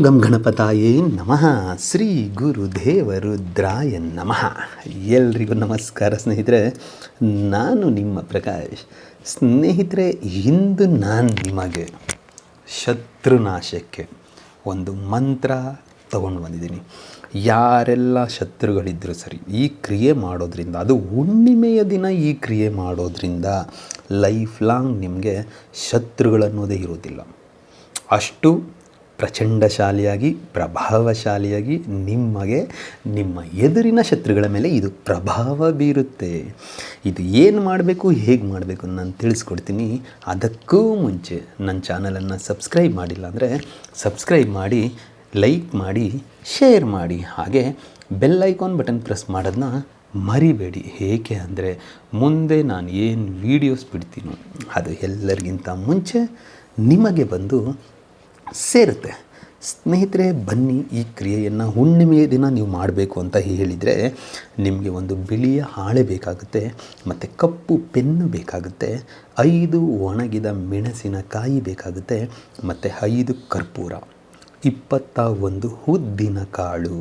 ಗಂ ಗಣಪತಾಯೇ ನಮಃ. ಶ್ರೀ ಗುರುದೇವರುದ್ರಾಯ ನಮಃ. ಎಲ್ರಿಗೂ ನಮಸ್ಕಾರ ಸ್ನೇಹಿತರೆ. ನಾನು ನಿಮ್ಮ ಪ್ರಕಾಶ್. ಸ್ನೇಹಿತರೆ, ಇಂದು ನಾನು ನಿಮಗೆ ಶತ್ರುನಾಶಕ್ಕೆ ಒಂದು ಮಂತ್ರ ತಗೊಂಡು ಬಂದಿದ್ದೀನಿ. ಯಾರೆಲ್ಲ ಶತ್ರುಗಳಿದ್ದರೂ ಸರಿ, ಈ ಕ್ರಿಯೆ ಮಾಡೋದ್ರಿಂದ, ಅದು ಹುಣ್ಣಿಮೆಯ ದಿನ ಈ ಕ್ರಿಯೆ ಮಾಡೋದ್ರಿಂದ ಲೈಫ್ ಲಾಂಗ್ ನಿಮಗೆ ಶತ್ರುಗಳನ್ನೋದೇ ಇರೋದಿಲ್ಲ. ಅಷ್ಟು ಪ್ರಚಂಡಶಾಲಿಯಾಗಿ, ಪ್ರಭಾವಶಾಲಿಯಾಗಿ ನಿಮಗೆ, ನಿಮ್ಮ ಎದುರಿನ ಶತ್ರುಗಳ ಮೇಲೆ ಇದು ಪ್ರಭಾವ ಬೀರುತ್ತೆ. ಇದು ಏನು ಮಾಡಬೇಕು, ಹೇಗೆ ಮಾಡಬೇಕು ನಾನು ತಿಳಿಸ್ಕೊಡ್ತೀನಿ. ಅದಕ್ಕೂ ಮುಂಚೆ ನನ್ನ ಚಾನಲನ್ನು ಸಬ್ಸ್ಕ್ರೈಬ್ ಮಾಡಿಲ್ಲ ಅಂದರೆ ಸಬ್ಸ್ಕ್ರೈಬ್ ಮಾಡಿ, ಲೈಕ್ ಮಾಡಿ, ಶೇರ್ ಮಾಡಿ, ಹಾಗೆ ಬೆಲ್ ಐಕಾನ್ ಬಟನ್ ಪ್ರೆಸ್ ಮಾಡೋದನ್ನ ಮರಿಬೇಡಿ. ಏಕೆ ಅಂದರೆ ಮುಂದೆ ನಾನು ಏನು ವೀಡಿಯೋಸ್ ಬಿಡ್ತೀನೋ ಅದು ಎಲ್ಲರಿಗಿಂತ ಮುಂಚೆ ನಿಮಗೆ ಬಂದು ಸೇರುತ್ತೆ. ಸ್ನೇಹಿತರೆ, ಬನ್ನಿ, ಈ ಕ್ರಿಯೆಯನ್ನು ಹುಣ್ಣಿಮೆಯ ದಿನ ನೀವು ಮಾಡಬೇಕು ಅಂತ ಹೇಳಿದರೆ ನಿಮಗೆ ಒಂದು ಬಿಳಿಯ ಹಾಳೆ ಬೇಕಾಗುತ್ತೆ, ಮತ್ತು ಕಪ್ಪು ಪೆನ್ನು ಬೇಕಾಗುತ್ತೆ, 5 ಒಣಗಿದ ಮೆಣಸಿನಕಾಯಿ ಬೇಕಾಗುತ್ತೆ, ಮತ್ತು 5 ಕರ್ಪೂರ, 21 ಉದ್ದಿನ ಕಾಳು,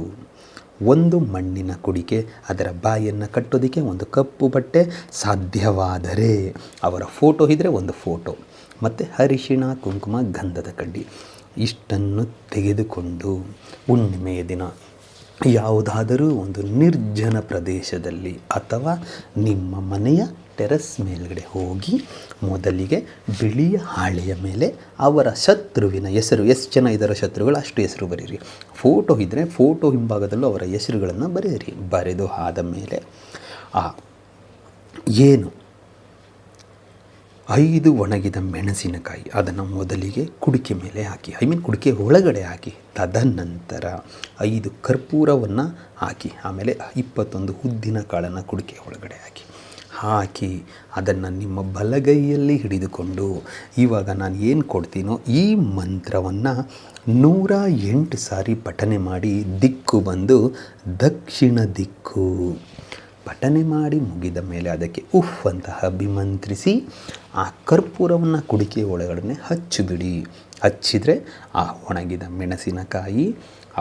1 ಮಣ್ಣಿನ ಕುಡಿಕೆ, ಅದರ ಬಾಯನ್ನು ಕಟ್ಟೋದಕ್ಕೆ ಒಂದು ಕಪ್ಪು ಬಟ್ಟೆ, ಸಾಧ್ಯವಾದರೆ ಅವರ ಫೋಟೋ ಇದ್ದರೆ ಒಂದು ಫೋಟೋ, ಮತ್ತು ಅರಿಶಿಣ, ಕುಂಕುಮ, ಗಂಧದ ಕಡ್ಡಿ ಇಷ್ಟನ್ನು ತೆಗೆದುಕೊಂಡು ಹುಣ್ಣಿಮೆಯ ದಿನ ಯಾವುದಾದರೂ ಒಂದು ನಿರ್ಜನ ಪ್ರದೇಶದಲ್ಲಿ ಅಥವಾ ನಿಮ್ಮ ಮನೆಯ ಟೆರೆಸ್ ಮೇಲ್ಗಡೆ ಹೋಗಿ ಮೊದಲಿಗೆ ಬಿಳಿಯ ಹಾಳೆಯ ಮೇಲೆ ಅವರ ಶತ್ರುವಿನ ಹೆಸರು, ಎಷ್ಟು ಜನ ಇದ್ದಾರೋ ಶತ್ರುಗಳು ಅಷ್ಟು ಹೆಸರು ಬರೀರಿ. ಫೋಟೋ ಇದ್ದರೆ ಫೋಟೋ ಹಿಂಭಾಗದಲ್ಲೂ ಅವರ ಹೆಸರುಗಳನ್ನು ಬರೆಯಿರಿ. ಬರೆದು ಆದ ಮೇಲೆ ಏನು 5 ಒಣಗಿದ ಮೆಣಸಿನಕಾಯಿ ಅದನ್ನು ಮೊದಲಿಗೆ ಕುಡಿಕೆ ಮೇಲೆ ಹಾಕಿ, ಕುಡಿಕೆ ಒಳಗಡೆ ಹಾಕಿ, ತದನಂತರ 5 ಕರ್ಪೂರವನ್ನು ಹಾಕಿ, ಆಮೇಲೆ 21 ಉದ್ದಿನ ಕಾಳನ್ನು ಕುಡಿಕೆ ಒಳಗಡೆ ಹಾಕಿ ಅದನ್ನು ನಿಮ್ಮ ಬಲಗೈಯಲ್ಲಿ ಹಿಡಿದುಕೊಂಡು, ಇವಾಗ ನಾನು ಏನು ಕೊಡ್ತೀನೋ ಈ ಮಂತ್ರವನ್ನು 108 ಸಾರಿ ಪಠನೆ ಮಾಡಿ, ದಿಕ್ಕು ಬಂದು ದಕ್ಷಿಣ ದಿಕ್ಕು ಪಠನೆ ಮಾಡಿ ಮುಗಿದ ಮೇಲೆ ಅದಕ್ಕೆ ಉಫ್ ಅಂತ ಅಭಿಮಂತ್ರಿಸಿ ಆ ಕರ್ಪೂರವನ್ನು ಕುಡಿಕೆ ಒಳಗಡೆ ಹಚ್ಚಿಬಿಡಿ. ಹಚ್ಚಿದರೆ ಆ ಒಣಗಿದ ಮೆಣಸಿನಕಾಯಿ,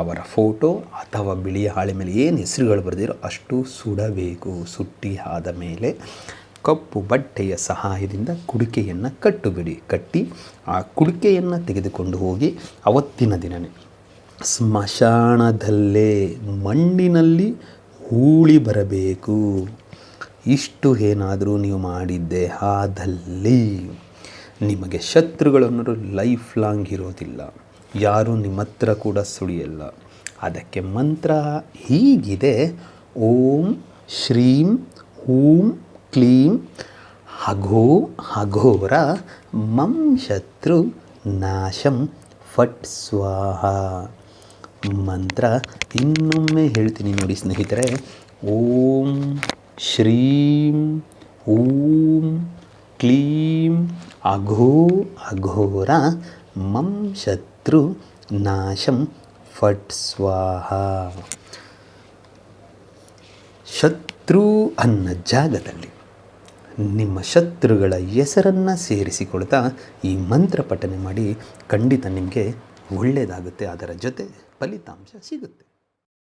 ಅವರ ಫೋಟೋ ಅಥವಾ ಬಿಳಿಯ ಹಾಳೆ ಮೇಲೆ ಏನು ಹೆಸರುಗಳು ಬರೆದಿರೋ ಅಷ್ಟು ಸುಡಬೇಕು. ಸುಟ್ಟಿ ಆದ ಮೇಲೆ ಕಪ್ಪು ಬಟ್ಟೆಯ ಸಹಾಯದಿಂದ ಕುಡಿಕೆಯನ್ನು ಕಟ್ಟಿಬಿಡಿ. ಕಟ್ಟಿ ಆ ಕುಡಿಕೆಯನ್ನು ತೆಗೆದುಕೊಂಡು ಹೋಗಿ ಅವತ್ತಿನ ದಿನವೇ ಸ್ಮಶಾನದಲ್ಲೇ ಮಣ್ಣಿನಲ್ಲಿ ಹೂಳಿ ಬರಬೇಕು. ಇಷ್ಟು ಏನಾದರೂ ನೀವು ಮಾಡಿದ್ದೆ ಆದಲ್ಲಿ ನಿಮಗೆ ಶತ್ರುಗಳನ್ನೋರು ಲೈಫ್ ಲಾಂಗ್ ಇರೋದಿಲ್ಲ, ಯಾರೂ ನಿಮ್ಮ ಹತ್ರ ಕೂಡ ಸುಳಿಯಲ್ಲ. ಅದಕ್ಕೆ ಮಂತ್ರ ಹೀಗಿದೆ: ಓಂ ಶ್ರೀಂ ಹೂಂ ಕ್ಲೀಂ ಅಘೋರ ಮಂ ಶತ್ರು ನಾಶಂ ಫಟ್ ಸ್ವಾಹ. ಮಂತ್ರ ಇನ್ನೊಮ್ಮೆ ಹೇಳ್ತೀನಿ ನೋಡಿ ಸ್ನೇಹಿತರೆ. ಓಂ ಶ್ರೀಂ ಓಂ ಕ್ಲೀಂ ಅಘೋರ ಮಂ ಶತ್ರು ನಾಶಂ ಫಟ್ ಸ್ವಾಹ. ಶತ್ರು ಅನ್ನೋ ಜಾಗದಲ್ಲಿ ನಿಮ್ಮ ಶತ್ರುಗಳ ಹೆಸರನ್ನು ಸೇರಿಸಿಕೊಳ್ತಾ ಈ ಮಂತ್ರ ಪಠನೆ ಮಾಡಿ. ಖಂಡಿತ ನಿಮಗೆ ಒಳ್ಳೆಯದಾಗುತ್ತೆ, ಅದರ ಜೊತೆ ಫಲಿತಾಂಶ ಸಿಗುತ್ತೆ.